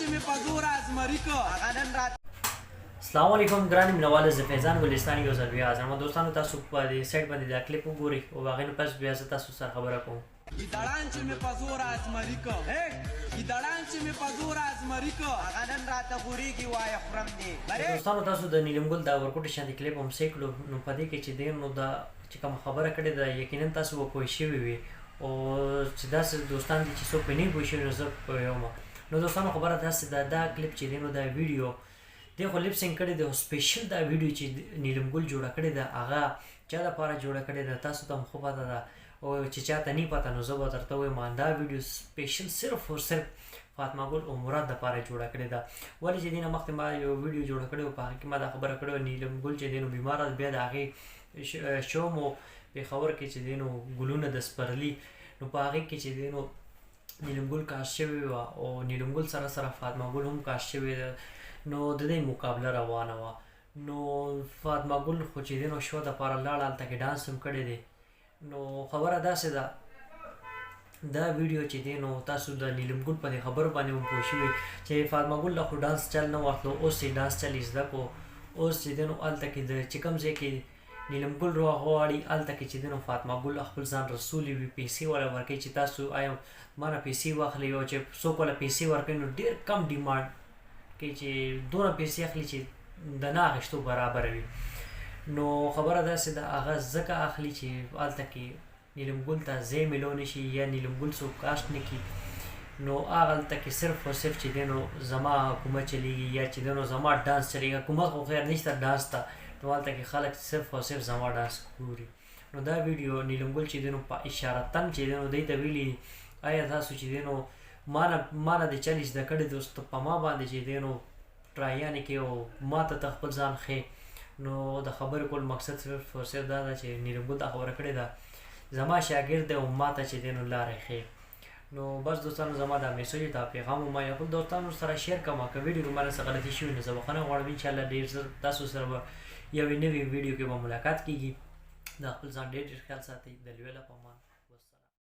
چې مې په زور ازمري که هغه نن رات السلام علیکم ګرانې مینوالو زه فیضان ګلستان یو ځل بیا حاضر یم دوستانو تاسو په دې سایټ باندې دا کلیپ وګورئ او هغې نه پس بیا زه تاسو سره خبره کوم ګیدړان چې مې په زور ازمري که ګیدړان چې مې په زور ازمري که هغه نن راته غورېږي وایه خورم دې دوستانو تاسو د نیلم ګل دا ورکوټي شانتې کلیپ هم سې کړو نو په دې کې چې دی نو دا چې کومه خبره کړې ده یقینا تاسو به پوه شوي وي او چې داسې دوستان دي چې څوک پرې نه پوه شوي نو زه پوهیږم نو دوستانو خبره داسې ده دا کلیپ چې دی نو دا ویډیو دی خو لیپ سینګ کړی دی او سپیشل دا ویډیو چې نیلم ګل جوړه کړې ده هغه چا دپاره جوړه کړې ده تاسو ته هم خو پته ده او چې چاته نه پته نو زه به درته ووایم دا ویډیو سپیشل صرف او صرف فاطمه ګل او مراد دپاره جوړه کړې ده ولې چې دی نه مخکې ما یو ویډیو جوړه کړې وه په هغې کې ما دا خبره کړې وه نیلم ګل چې دی نو بیماره بیا د هغې شو مو پېښور کې چې دی نو ګلونه د سپرلي نو په هغې کې چې دی نو نیلم ګل کاش شوې وه او نیلم ګل سره سره فاطمه ګل هم کاش شوې ده نو د دې مقابله روانه وه نو فاطمه ګل خو چې دی نو شو دپاره لاړه هلته کې ډانس هم کړی دی نو خبره داسې ده دا ویډیو چې دی نو تاسو د نیلم ګل په دې خبرو باندې هم پوه شوي چې فاطمه ګل له خو ډانس چل نه ورتلو اوس یې ډانس چل یې زده کړو اوس چې دی نو هلته کې د چې کوم ځای کې نیلم ګل غواړي هلته کې چې دی نو فاطمه ګل خپل ځان رسولي وي پیسې وله ورکوي چې تاسو آیا ما نه پیسې واخلئ او چې څوک وله پیسې ورکوي نو ډېر کم ډیمانډ کوي چې دونه پیسې اخلي چې د نه اخیستو برابره وي نو خبره داسې ده هغه ځکه اخلي چې هلته کې نیلم ګل ته ځای میلو نه شي یا نیلم ګل څوک کاشت نه کړي نو هغه هلته کې صرف او صرف چې دی نو زما حکومت چلیږي یا چې دی نو زما ډانس چلیږي حکومت خو خیر نشته ډانس ته نو هلته کې خلک صرف او صرف زما ډانس ګوري نو دا ویډیو نیلم ګل چې دی نو په اشارتن چې دی نو دوی ته ویلي آیا تاسو چې دی نو ما نه د چل زده کړی دی اوس ته په ما باندې چې دی نو ټرایانې کې او ما ته ته خپل ځان ښې نو د خبرې کول مقصد صرف او صرف دا ده چې نیلم ګل دا خبره کړې ده زما شاګرد دی او ما ته چې دی نو لارې ښې نو بس دوستانو زما دا میسج دا پیغام ما یا خپل دوستانو سره شیر کوم که ویډیو ما څه غلطي شوي نو زه بخښنه غواړم انشاءالله ډېر ژر تاسو سره به یوې نوې ویډیو کې به ملاقات کیږي د خپل ځان ډېر ډېر خیال ساتئ د لوی له په امان